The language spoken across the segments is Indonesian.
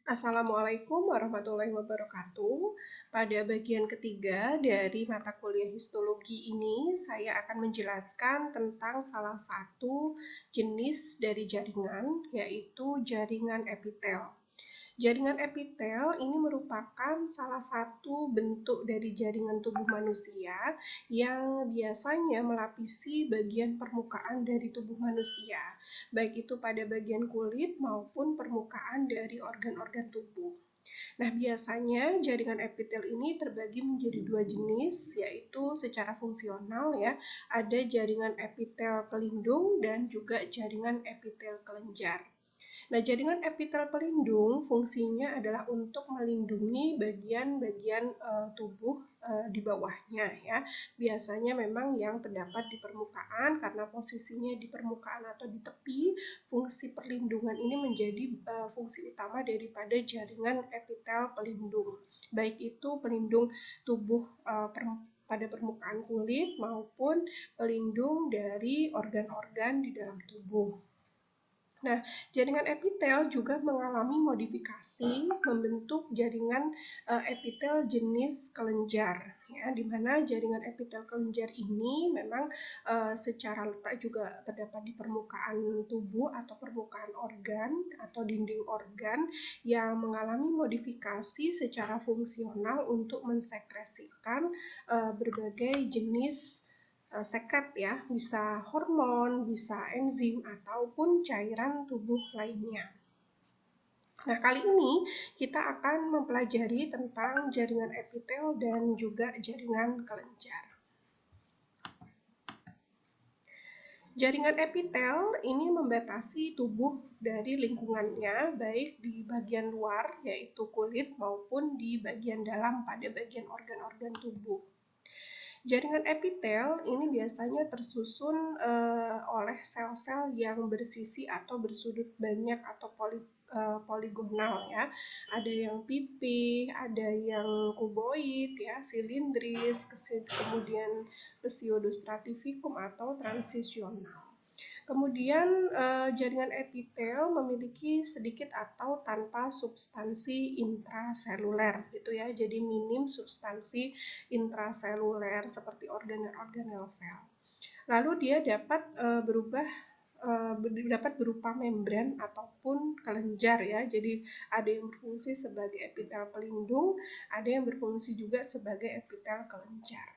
Assalamualaikum warahmatullahi wabarakatuh. Pada bagian ketiga dari mata kuliah histologi ini, saya akan menjelaskan tentang salah satu jenis dari jaringan, yaitu jaringan epitel. Jaringan epitel ini merupakan salah satu bentuk dari jaringan tubuh manusia yang biasanya melapisi bagian permukaan dari tubuh manusia, baik itu pada bagian kulit maupun permukaan dari organ-organ tubuh. Nah, biasanya jaringan epitel ini terbagi menjadi dua jenis, yaitu secara fungsional ya, ada jaringan epitel pelindung dan juga jaringan epitel kelenjar. Nah, jaringan epitel pelindung fungsinya adalah untuk melindungi bagian-bagian tubuh di bawahnya ya. Biasanya memang yang terdapat di permukaan karena posisinya di permukaan atau di tepi, fungsi perlindungan ini menjadi fungsi utama daripada jaringan epitel pelindung. Baik itu pelindung tubuh pada permukaan kulit maupun pelindung dari organ-organ di dalam tubuh. Nah, jaringan epitel juga mengalami modifikasi membentuk jaringan epitel jenis kelenjar, ya, di mana jaringan epitel kelenjar ini memang secara letak juga terdapat di permukaan tubuh atau permukaan organ atau dinding organ yang mengalami modifikasi secara fungsional untuk mensekresikan berbagai jenis sekret ya, bisa hormon, bisa enzim, ataupun cairan tubuh lainnya. Nah, kali ini kita akan mempelajari tentang jaringan epitel dan juga jaringan kelenjar. Jaringan epitel ini membatasi tubuh dari lingkungannya, baik di bagian luar, yaitu kulit, maupun di bagian dalam pada bagian organ-organ tubuh. Jaringan epitel ini biasanya tersusun oleh sel-sel yang bersisi atau bersudut banyak atau poligonal ya. Ada yang pipih, ada yang kuboid ya, silindris, kemudian pseudostratificum atau transisional. Kemudian jaringan epitel memiliki sedikit atau tanpa substansi intraseluler gitu ya. Jadi minim substansi intraseluler seperti organel-organel sel. Lalu dia dapat dapat berupa membran ataupun kelenjar ya. Jadi ada yang berfungsi sebagai epitel pelindung, ada yang berfungsi juga sebagai epitel kelenjar.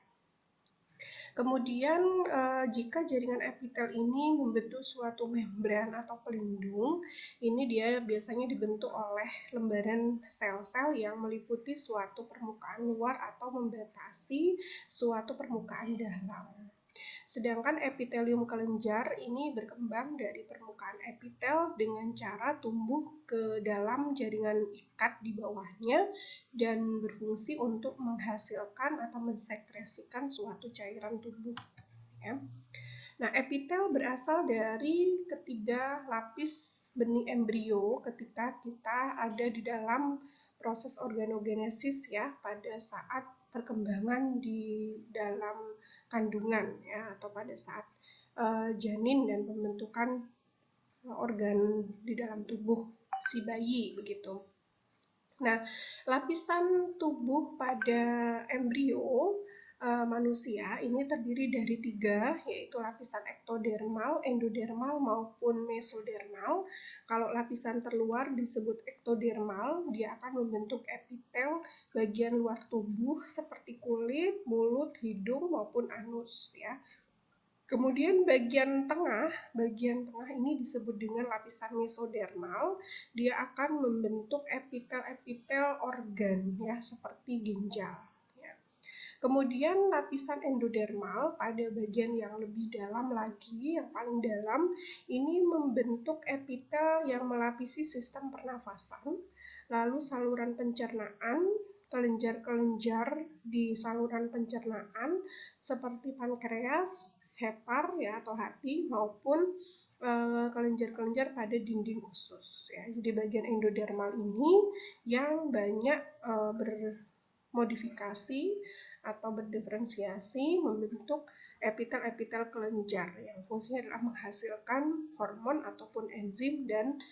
Kemudian jika jaringan epitel ini membentuk suatu membran atau pelindung, ini dia biasanya dibentuk oleh lembaran sel-sel yang meliputi suatu permukaan luar atau membatasi suatu permukaan dalam. Sedangkan epitelium kelenjar ini berkembang dari permukaan epitel dengan cara tumbuh ke dalam jaringan ikat di bawahnya dan berfungsi untuk menghasilkan atau mensekresikan suatu cairan tubuh. Ya. Nah, epitel berasal dari ketiga lapis benih embrio ketika kita ada di dalam proses organogenesis ya, pada saat perkembangan di dalam kandungan ya, atau pada saat janin dan pembentukan organ di dalam tubuh si bayi begitu. Nah, lapisan tubuh pada embrio manusia ini terdiri dari tiga, yaitu lapisan ektodermal, endodermal, maupun mesodermal. Kalau lapisan terluar disebut ektodermal, dia akan membentuk epitel bagian luar tubuh seperti kulit, mulut, hidung, maupun anus ya. Kemudian bagian tengah ini disebut dengan lapisan mesodermal. Dia akan membentuk epitel-epitel organ ya, seperti ginjal. Ya. Kemudian lapisan endodermal pada bagian yang lebih dalam lagi, yang paling dalam, ini membentuk epitel yang melapisi sistem pernafasan, lalu saluran pencernaan, kelenjar-kelenjar di saluran pencernaan seperti pankreas, hepar ya atau hati, maupun kelenjar-kelenjar pada dinding usus ya. Jadi bagian endodermal ini yang banyak bermodifikasi atau berdiferensiasi membentuk epitel-epitel kelenjar yang fungsinya adalah menghasilkan hormon ataupun enzim dan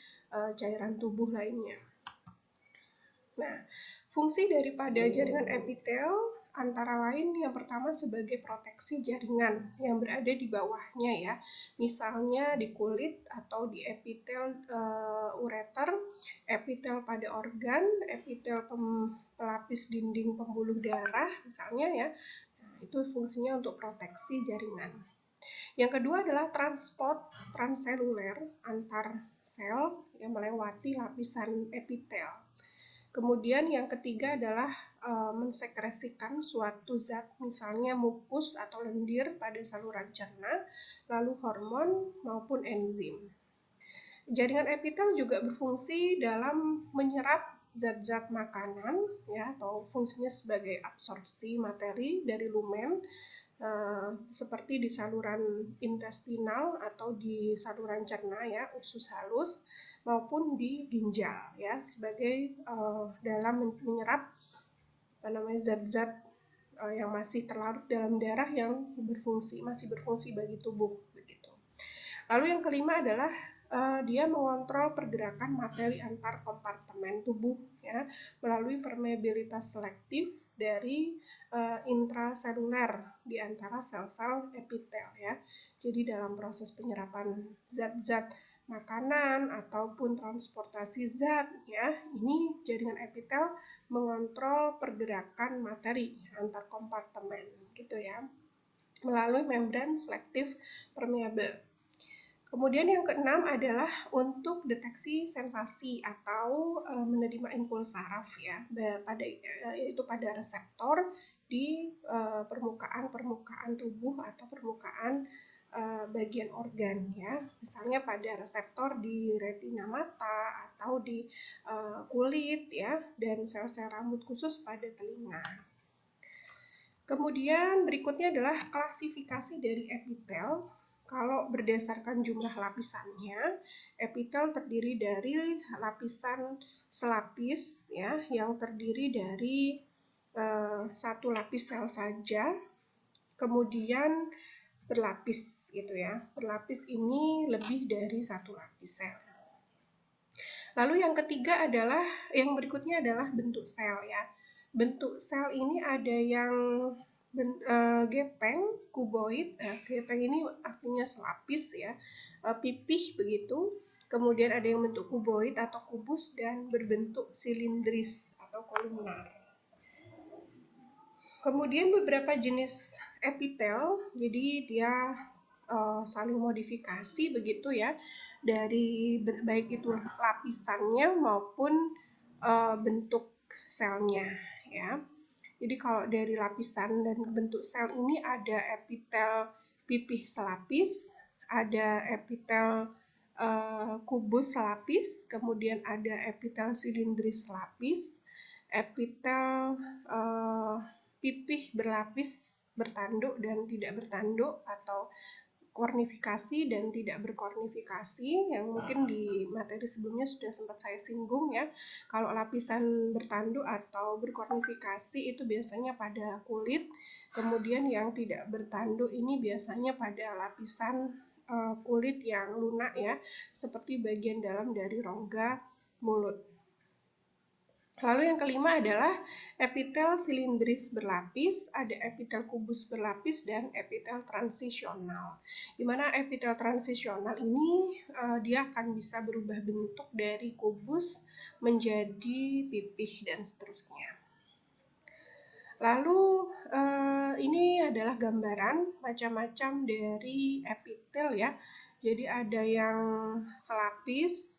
cairan tubuh lainnya. Nah, fungsi daripada jaringan epitel antara lain yang pertama sebagai proteksi jaringan yang berada di bawahnya ya. Misalnya di kulit atau di epitel ureter, epitel pada organ, epitel pelapis dinding pembuluh darah misalnya ya. Nah, itu fungsinya untuk proteksi jaringan. Yang kedua adalah transport transseluler antar sel yang melewati lapisan epitel. Kemudian yang ketiga adalah mensekresikan suatu zat, misalnya mukus atau lendir pada saluran cerna, lalu hormon maupun enzim. Jaringan epitel juga berfungsi dalam menyerap zat-zat makanan, ya, atau fungsinya sebagai absorpsi materi dari lumen, seperti di saluran intestinal atau di saluran cerna, ya, usus halus, maupun di ginjal ya sebagai dalam menyerap zat-zat yang masih terlarut dalam darah yang masih berfungsi bagi tubuh begitu. Lalu yang kelima adalah dia mengontrol pergerakan materi antar kompartemen tubuh ya melalui permeabilitas selektif dari intraseluler di antara sel-sel epitel ya. Jadi dalam proses penyerapan zat-zat makanan ataupun transportasi zat ya, ini jaringan epitel mengontrol pergerakan materi antar kompartemen gitu ya melalui membran selektif permeabel. Kemudian yang keenam adalah untuk deteksi sensasi atau menerima impuls saraf ya yaitu pada reseptor di permukaan tubuh atau permukaan bagian organ ya, misalnya pada reseptor di retina mata atau di kulit ya, dan sel-sel rambut khusus pada telinga. Kemudian berikutnya adalah klasifikasi dari epitel. Kalau berdasarkan jumlah lapisannya, epitel terdiri dari lapisan selapis ya, yang terdiri dari satu lapis sel saja, kemudian berlapis gitu ya. Berlapis ini lebih dari satu lapis sel. Lalu yang ketiga adalah yang berikutnya adalah bentuk sel ya. Bentuk sel ini ada yang gepeng, kuboid. Gepeng ini artinya selapis ya, pipih begitu. Kemudian ada yang bentuk kuboid atau kubus dan berbentuk silindris atau kolumnar. Kemudian beberapa jenis epitel, jadi dia saling modifikasi begitu ya, dari baik itu lapisannya maupun bentuk selnya ya. Jadi kalau dari lapisan dan bentuk sel ini ada epitel pipih selapis, ada epitel kubus selapis, kemudian ada epitel silindris selapis, epitel pipih berlapis bertanduk dan tidak bertanduk atau kornifikasi dan tidak berkornifikasi yang mungkin di materi sebelumnya sudah sempat saya singgung ya. Kalau lapisan bertanduk atau berkornifikasi itu biasanya pada kulit, kemudian yang tidak bertanduk ini biasanya pada lapisan kulit yang lunak ya, seperti bagian dalam dari rongga mulut. Lalu yang kelima adalah epitel silindris berlapis, ada epitel kubus berlapis, dan epitel transisional. Di mana epitel transisional ini dia akan bisa berubah bentuk dari kubus menjadi pipih dan seterusnya. Lalu ini adalah gambaran macam-macam dari epitel ya. Jadi ada yang selapis,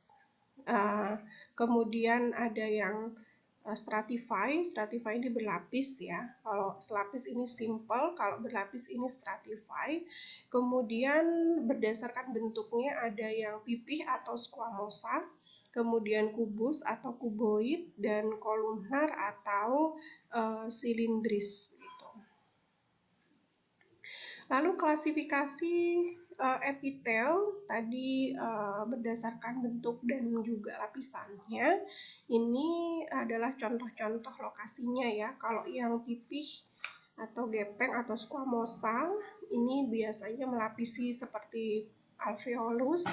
kemudian ada yang stratify ini berlapis ya. Kalau selapis ini simple, kalau berlapis ini stratify. Kemudian berdasarkan bentuknya ada yang pipih atau squamosa, kemudian kubus atau kuboid, dan kolumnar atau silindris. Lalu klasifikasi epitel tadi berdasarkan bentuk dan juga lapisannya. Ini adalah contoh-contoh lokasinya ya. Kalau yang pipih atau gepeng atau squamosa ini biasanya melapisi seperti alveolus,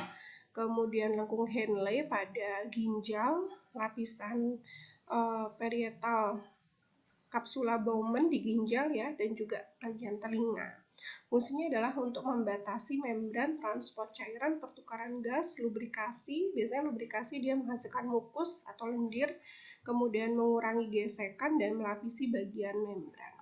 kemudian lengkung Henle pada ginjal, lapisan parietal kapsula Bowman di ginjal ya, dan juga bagian telinga. Fungsinya adalah untuk membatasi membran transport cairan, pertukaran gas, lubrikasi. Biasanya lubrikasi dia menghasilkan mukus atau lendir, kemudian mengurangi gesekan dan melapisi bagian membran.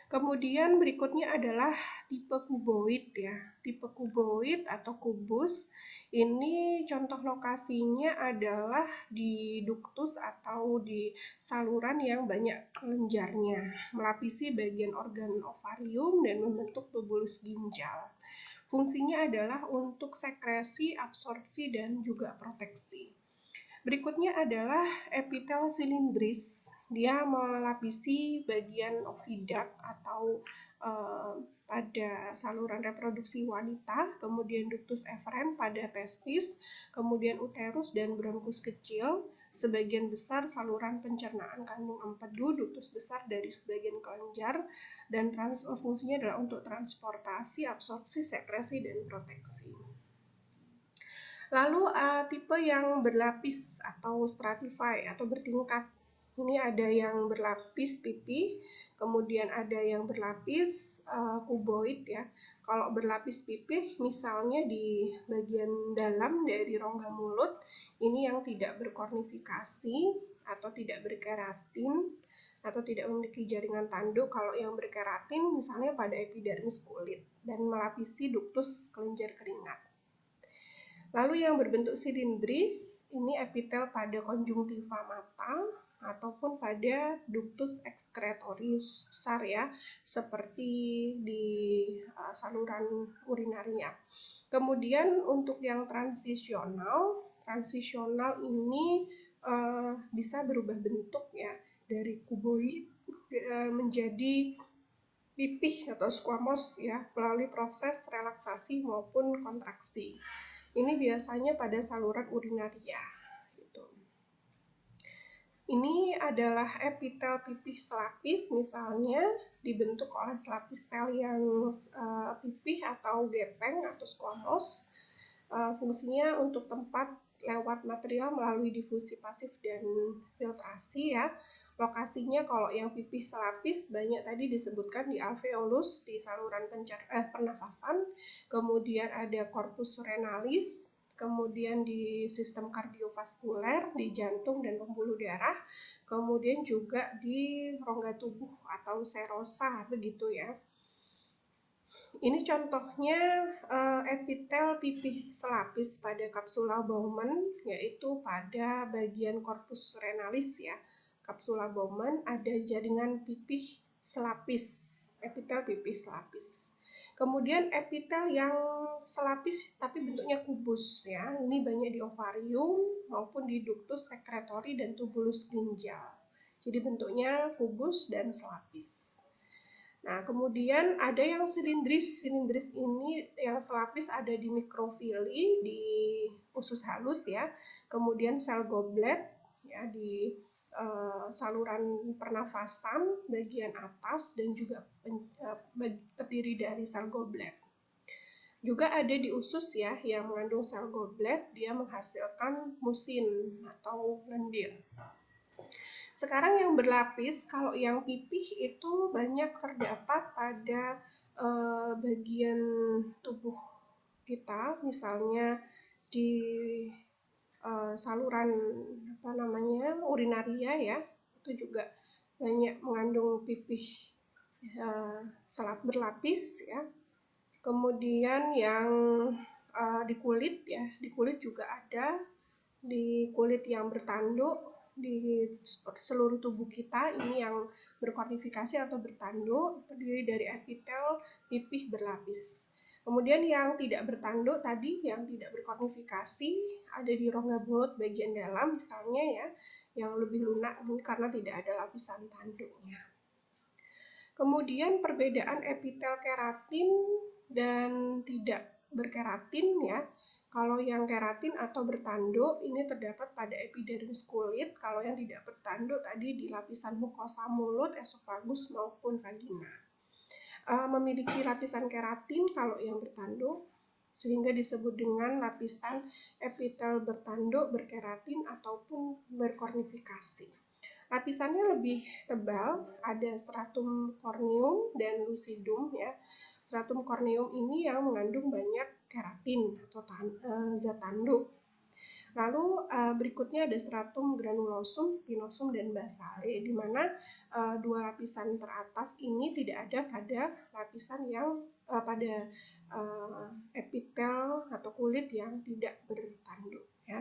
Kemudian berikutnya adalah tipe kuboid ya. Tipe kuboid atau kubus ini contoh lokasinya adalah di duktus atau di saluran yang banyak kelenjarnya, melapisi bagian organ ovarium dan membentuk tubulus ginjal. Fungsinya adalah untuk sekresi, absorpsi, dan juga proteksi. Berikutnya adalah epitel silindris. Dia melapisi bagian oviduct atau pada saluran reproduksi wanita, kemudian ductus efferent pada testis, kemudian uterus dan bronkus kecil, sebagian besar saluran pencernaan kandung empedu, ductus besar dari sebagian kelenjar, dan fungsinya adalah untuk transportasi, absorpsi, sekresi, dan proteksi. Lalu tipe yang berlapis atau stratify atau bertingkat. Ini ada yang berlapis pipih, kemudian ada yang berlapis kuboid ya. Kalau berlapis pipih misalnya di bagian dalam dari rongga mulut, ini yang tidak berkornifikasi atau tidak berkeratin atau tidak memiliki jaringan tanduk. Kalau yang berkeratin misalnya pada epidermis kulit dan melapisi duktus kelenjar keringat. Lalu yang berbentuk silindris, ini epitel pada konjungtiva mata ataupun pada ductus excretoris besar ya, seperti di saluran urinaria. Kemudian untuk yang transisional ini bisa berubah bentuk ya, dari kuboid menjadi pipih atau squamous ya, melalui proses relaksasi maupun kontraksi. Ini biasanya pada saluran urinaria. Gitu. Ini adalah epitel pipih selapis, misalnya dibentuk oleh selapis sel yang pipih atau gepeng atau squamous. Fungsinya untuk tempat lewat material melalui difusi pasif dan filtrasi ya. Lokasinya kalau yang pipih selapis banyak tadi disebutkan di alveolus, di saluran pernafasan, kemudian ada corpus renalis, kemudian di sistem kardiovaskuler, di jantung dan pembuluh darah, kemudian juga di rongga tubuh atau serosa begitu ya. Ini contohnya epitel pipih selapis pada kapsula Bowman, yaitu pada bagian corpus renalis ya. Kapsula Bowman ada jaringan pipih selapis, epitel pipih selapis. Kemudian epitel yang selapis tapi bentuknya kubus ya. Ini banyak di ovarium maupun di ductus secretory dan tubulus ginjal. Jadi bentuknya kubus dan selapis. Nah, kemudian ada yang silindris. Silindris ini yang selapis ada di mikrofili, di usus halus ya. Kemudian sel goblet ya di saluran pernafasan bagian atas dan juga terdiri dari sel goblet. Juga ada di usus ya yang mengandung sel goblet, dia menghasilkan musin atau lendir. Sekarang yang berlapis, kalau yang pipih itu banyak terdapat pada bagian tubuh kita, misalnya di saluran urinaria ya, itu juga banyak mengandung pipih berlapis ya. Kemudian yang di kulit ya, di kulit juga ada, di kulit yang bertanduk di seluruh tubuh kita, ini yang berkornifikasi atau bertanduk terdiri dari epitel pipih berlapis. Kemudian yang tidak bertanduk tadi, yang tidak berkornifikasi ada di rongga mulut bagian dalam misalnya ya, yang lebih lunak karena tidak ada lapisan tanduknya. Kemudian perbedaan epitel keratin dan tidak berkeratin ya. Kalau yang keratin atau bertanduk ini terdapat pada epidermis kulit, kalau yang tidak bertanduk tadi di lapisan mukosa mulut, esofagus maupun vagina. Memiliki lapisan keratin kalau yang bertanduk, sehingga disebut dengan lapisan epitel bertanduk, berkeratin, ataupun berkornifikasi. Lapisannya lebih tebal, ada stratum corneum dan lucidum ya. Stratum corneum ini yang mengandung banyak keratin atau zat tanduk. Lalu berikutnya ada stratum granulosum, spinosum, dan basale, di mana dua lapisan teratas ini tidak ada pada lapisan yang pada epitel atau kulit yang tidak bertanduk. Ya.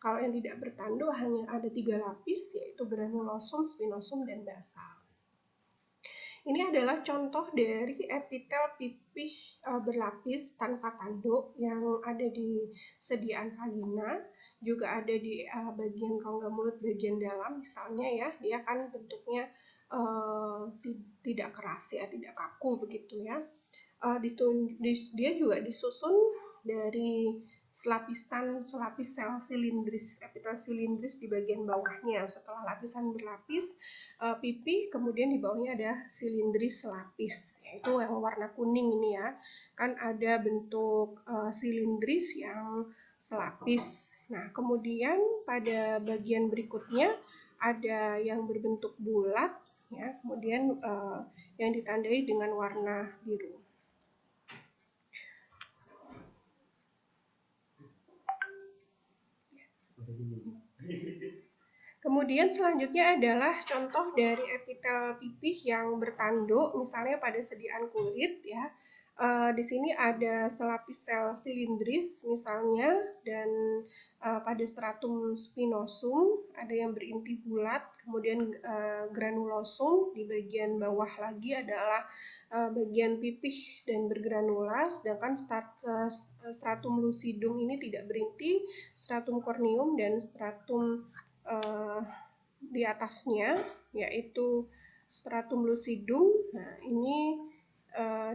Kalau yang tidak bertanduk hanya ada 3 lapis, yaitu granulosum, spinosum, dan basal. Ini adalah contoh dari epitel pipih berlapis tanpa tanduk yang ada di sediaan vagina, juga ada di bagian rongga mulut bagian dalam misalnya ya, dia kan bentuknya tidak keras ya, tidak kaku begitu ya. Dia juga disusun dari selapis sel silindris, epitel silindris di bagian bawahnya. Setelah lapisan berlapis pipih, kemudian di bawahnya ada silindris selapis, yaitu yang warna kuning ini ya. Kan ada bentuk silindris yang selapis. Nah, kemudian pada bagian berikutnya ada yang berbentuk bulat, ya, kemudian yang ditandai dengan warna biru. Kemudian selanjutnya adalah contoh dari epitel pipih yang bertanduk, misalnya pada sediaan kulit ya. Di sini ada selapis sel silindris misalnya, dan pada stratum spinosum ada yang berinti bulat, kemudian granulosum di bagian bawah lagi adalah bagian pipih dan bergranula, sedangkan stratum lucidum ini tidak berinti, stratum corneum dan stratum di atasnya yaitu stratum lucidum. Nah, ini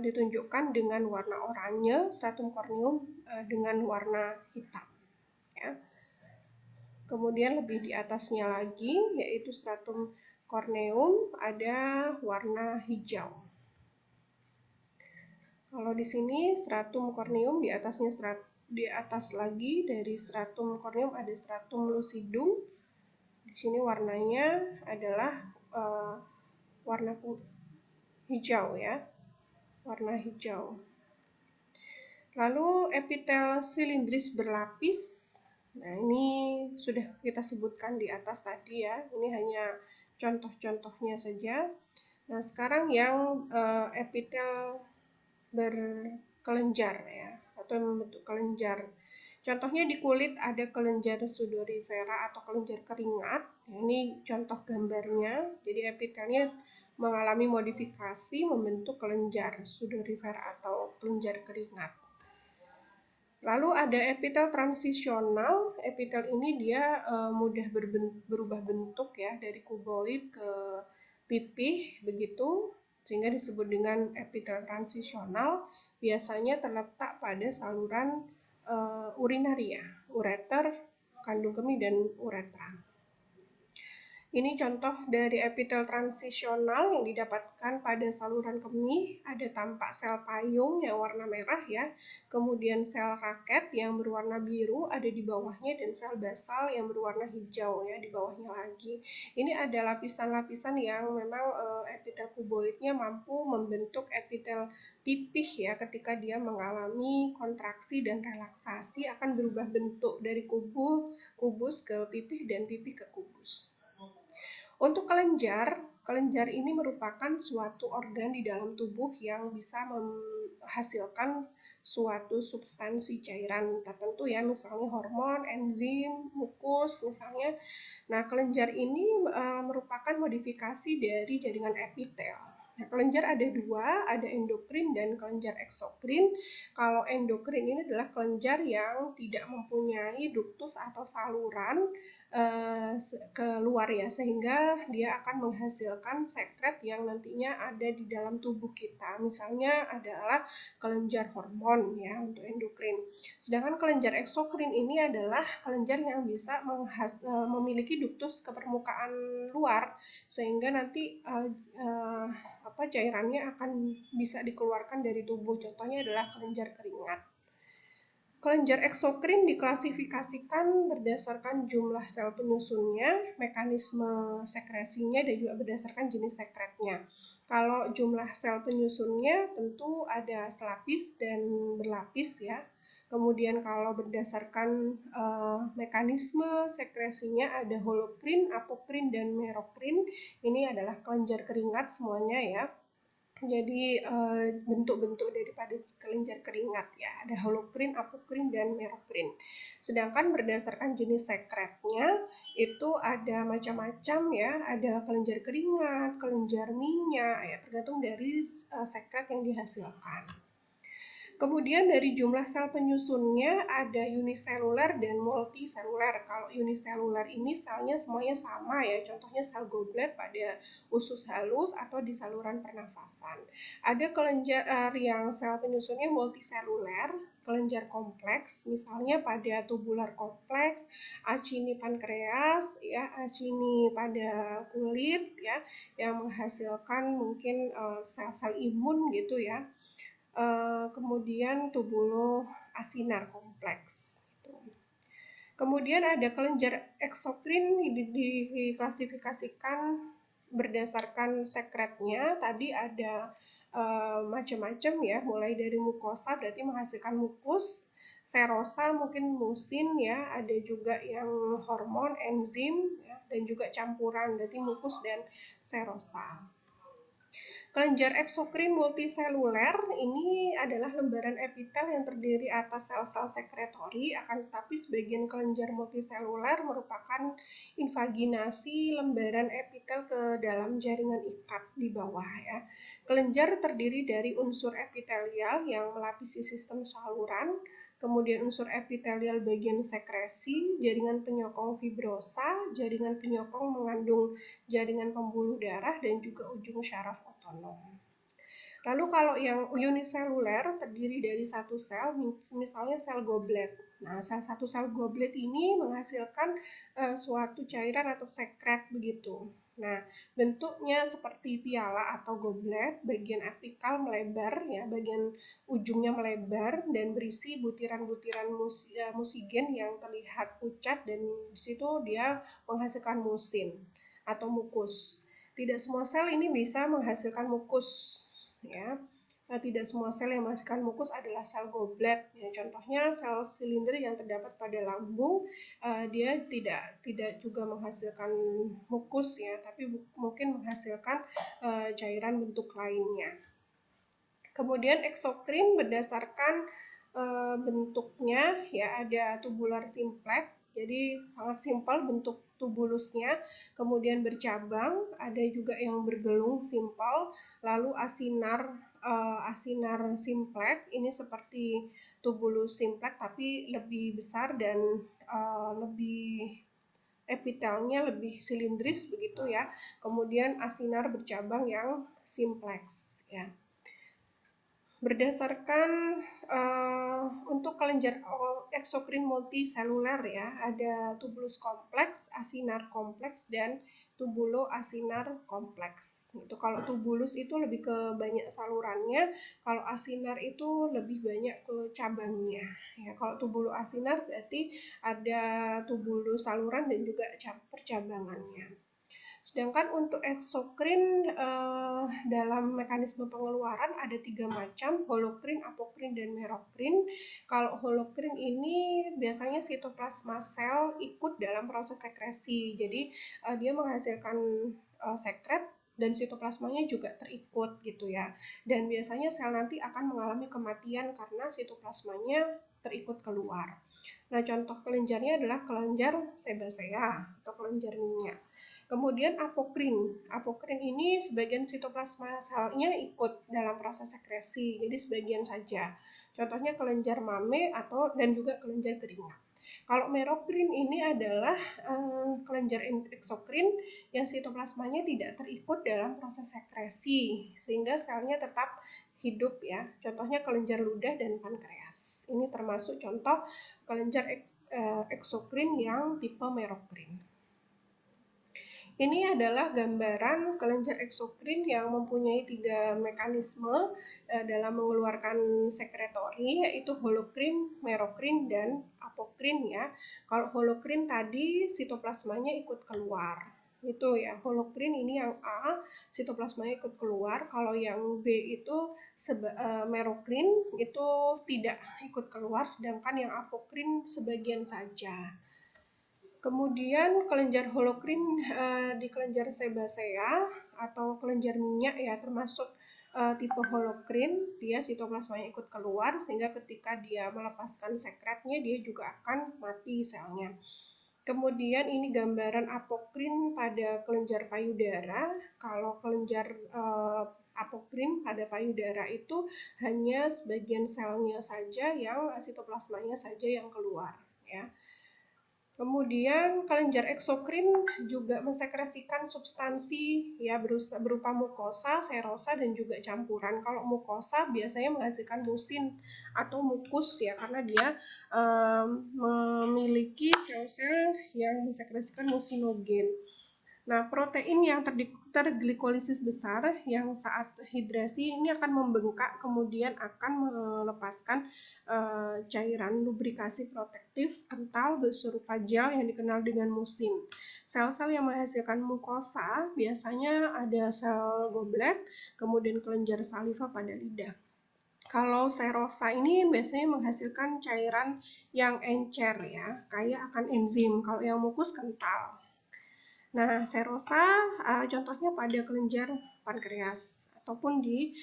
ditunjukkan dengan warna oranye, stratum corneum dengan warna hitam ya. Kemudian lebih di atasnya lagi yaitu stratum corneum ada warna hijau. Kalau di sini stratum corneum, di atasnya di atas lagi dari stratum corneum ada stratum lucidum. Di sini warnanya adalah warna hijau ya, warna hijau. Lalu epitel silindris berlapis. Nah, ini sudah kita sebutkan di atas tadi ya. Ini hanya contoh-contohnya saja. Nah, sekarang yang epitel berkelenjar ya, atau membentuk kelenjar. Contohnya di kulit ada kelenjar sudorifera atau kelenjar keringat. Ini contoh gambarnya. Jadi epitelnya mengalami modifikasi membentuk kelenjar sudorifera atau kelenjar keringat. Lalu ada epitel transisional. Epitel ini dia mudah berubah bentuk ya, dari kuboid ke pipih begitu, sehingga disebut dengan epitel transisional. Biasanya terletak pada saluran urinaria, ureter, kandung kemih, dan uretra. Ini contoh dari epitel transisional yang didapatkan pada saluran kemih. Ada tampak sel payung yang warna merah ya, kemudian sel raket yang berwarna biru ada di bawahnya, dan sel basal yang berwarna hijau ya di bawahnya lagi. Ini ada lapisan-lapisan yang memang epitel kuboidnya mampu membentuk epitel pipih ya. Ketika dia mengalami kontraksi dan relaksasi akan berubah bentuk dari kubus ke pipih dan pipih ke kubus. Untuk kelenjar, kelenjar ini merupakan suatu organ di dalam tubuh yang bisa menghasilkan suatu substansi cairan tertentu ya, misalnya hormon, enzim, mukus misalnya. Nah, kelenjar ini merupakan modifikasi dari jaringan epitel. Nah, kelenjar ada dua, ada endokrin dan kelenjar eksokrin. Kalau endokrin ini adalah kelenjar yang tidak mempunyai duktus atau saluran keluar ya, sehingga dia akan menghasilkan sekret yang nantinya ada di dalam tubuh kita. Misalnya adalah kelenjar hormon ya untuk endokrin. Sedangkan kelenjar eksokrin ini adalah kelenjar yang bisa memiliki duktus ke permukaan luar, sehingga nanti cairannya akan bisa dikeluarkan dari tubuh. Contohnya adalah kelenjar keringat. Kelenjar eksokrin diklasifikasikan berdasarkan jumlah sel penyusunnya, mekanisme sekresinya, dan juga berdasarkan jenis sekretnya. Kalau jumlah sel penyusunnya tentu ada selapis dan berlapis ya. Kemudian kalau berdasarkan mekanisme sekresinya ada holokrin, apokrin, dan merokrin. Ini adalah kelenjar keringat semuanya ya. Jadi bentuk-bentuk daripada kelenjar keringat ya, ada holokrin, apokrin, dan merokrin. Sedangkan berdasarkan jenis sekretnya itu ada macam-macam ya, ada kelenjar keringat, kelenjar minyak ya, tergantung dari sekret yang dihasilkan. Kemudian dari jumlah sel penyusunnya ada uniseluler dan multiseluler. Kalau uniseluler ini selnya semuanya sama ya, contohnya sel goblet pada usus halus atau di saluran pernafasan. Ada kelenjar yang sel penyusunnya multiseluler, kelenjar kompleks, misalnya pada tubular kompleks, acini pankreas, ya, acini pada kulit, ya, yang menghasilkan mungkin sel-sel imun gitu ya. Kemudian tubuloasinar kompleks. Kemudian ada kelenjar eksokrin diklasifikasikan berdasarkan sekretnya. Tadi ada macam-macam ya, mulai dari mukosa berarti menghasilkan mukus, serosa mungkin musin ya, ada juga yang hormon, enzim ya, dan juga campuran berarti mukus dan serosa. Kelenjar eksokrin multiseluler ini adalah lembaran epitel yang terdiri atas sel-sel sekretori, akan tetapi sebagian kelenjar multiseluler merupakan invaginasi lembaran epitel ke dalam jaringan ikat di bawah ya. Kelenjar terdiri dari unsur epitelial yang melapisi sistem saluran, kemudian unsur epitelial bagian sekresi, jaringan penyokong fibrosa, jaringan penyokong mengandung jaringan pembuluh darah, dan juga ujung syaraf otonom. Lalu kalau yang uniseluler terdiri dari satu sel, misalnya sel goblet. Nah, satu sel goblet ini menghasilkan suatu cairan atau sekret begitu. Nah, bentuknya seperti piala atau goblet, bagian apikal melebar ya, bagian ujungnya melebar dan berisi butiran-butiran musigen yang terlihat pucat, dan di situ dia menghasilkan musin atau mukus. Tidak semua sel ini bisa menghasilkan mukus ya. Nah, tidak semua sel yang menghasilkan mukus adalah sel goblet ya. Contohnya sel silinder yang terdapat pada lambung, dia tidak juga menghasilkan mukus ya, tapi mungkin menghasilkan cairan bentuk lainnya. Kemudian eksokrin berdasarkan bentuknya ya, ada tubular simplex, jadi sangat simpel bentuk tubulusnya, kemudian bercabang, ada juga yang bergelung simpel, lalu asinar simplex, ini seperti tubulus simplex tapi lebih besar dan lebih epitelnya lebih silindris begitu ya. Kemudian asinar bercabang yang simplex ya. Berdasarkan untuk kelenjar eksokrin multiseluler ya, ada tubulus kompleks, asinar kompleks, dan tubuloasinar kompleks. Itu kalau tubulus itu lebih ke banyak salurannya, kalau asinar itu lebih banyak ke cabangnya. Ya, kalau tubuloasinar berarti ada tubulus saluran dan juga percabangannya. Sedangkan untuk eksokrin dalam mekanisme pengeluaran ada 3 macam, holokrin, apokrin, dan merokrin. Kalau holokrin ini biasanya sitoplasma sel ikut dalam proses sekresi, jadi dia menghasilkan sekret dan sitoplasmanya juga terikut gitu ya. Dan biasanya sel nanti akan mengalami kematian karena sitoplasmanya terikut keluar. Nah, contoh kelenjarnya adalah kelenjar sebasea atau kelenjar minyak. Kemudian apokrin. Apokrin ini sebagian sitoplasma selnya ikut dalam proses sekresi, jadi sebagian saja. Contohnya kelenjar mame dan juga kelenjar keringat. Kalau merokrin ini adalah kelenjar eksokrin yang sitoplasmanya tidak terikut dalam proses sekresi, sehingga selnya tetap hidup ya. Contohnya kelenjar ludah dan pankreas. Ini termasuk contoh kelenjar eksokrin yang tipe merokrin. Ini adalah gambaran kelenjar eksokrin yang mempunyai 3 mekanisme dalam mengeluarkan sekretory, yaitu holokrin, merokrin, dan apokrin ya. Kalau holokrin tadi sitoplasmanya ikut keluar. Itu ya, holokrin ini yang A, sitoplasmanya ikut keluar. Kalau yang B itu merokrin itu tidak ikut keluar, sedangkan yang apokrin sebagian saja. Kemudian kelenjar holokrin di kelenjar sebasea atau kelenjar minyak ya, termasuk tipe holokrin, dia sitoplasmanya ikut keluar sehingga ketika dia melepaskan sekretnya dia juga akan mati selnya. Kemudian ini gambaran apokrin pada kelenjar payudara. Kalau kelenjar apokrin pada payudara itu hanya sebagian selnya saja yang sitoplasmanya saja yang keluar ya. Kemudian kelenjar eksokrin juga mensekresikan substansi ya berupa mukosa, serosa, dan juga campuran. Kalau mukosa biasanya menghasilkan musin atau mukus ya, karena dia memiliki sel-sel yang mensekresikan musinogen. Nah, protein yang terglikolisis besar yang saat hidrasi ini akan membengkak, kemudian akan melepaskan cairan lubrikasi protektif kental berupa gel yang dikenal dengan musin. Sel-sel yang menghasilkan mukosa biasanya ada sel goblet, kemudian kelenjar saliva pada lidah. Kalau serosa ini biasanya menghasilkan cairan yang encer ya, kaya akan enzim. Kalau yang mukus kental. Nah, serosa contohnya pada kelenjar pankreas ataupun di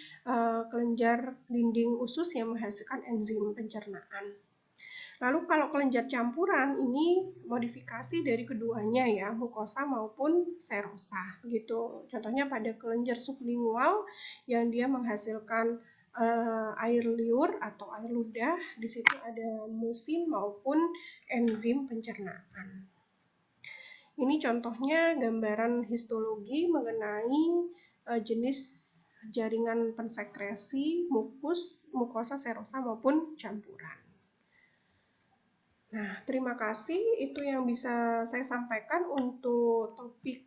kelenjar dinding usus yang menghasilkan enzim pencernaan. Lalu kalau kelenjar campuran ini modifikasi dari keduanya ya, mukosa maupun serosa gitu. Contohnya pada kelenjar sublingual yang dia menghasilkan air liur atau air ludah, di situ ada musin maupun enzim pencernaan. Ini contohnya gambaran histologi mengenai jenis jaringan pensekresi mukosa, serosa maupun campuran. Nah, terima kasih. Itu yang bisa saya sampaikan untuk topik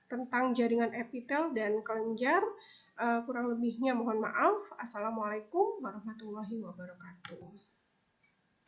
tentang jaringan epitel dan kelenjar. Kurang lebihnya mohon maaf. Assalamualaikum warahmatullahi wabarakatuh.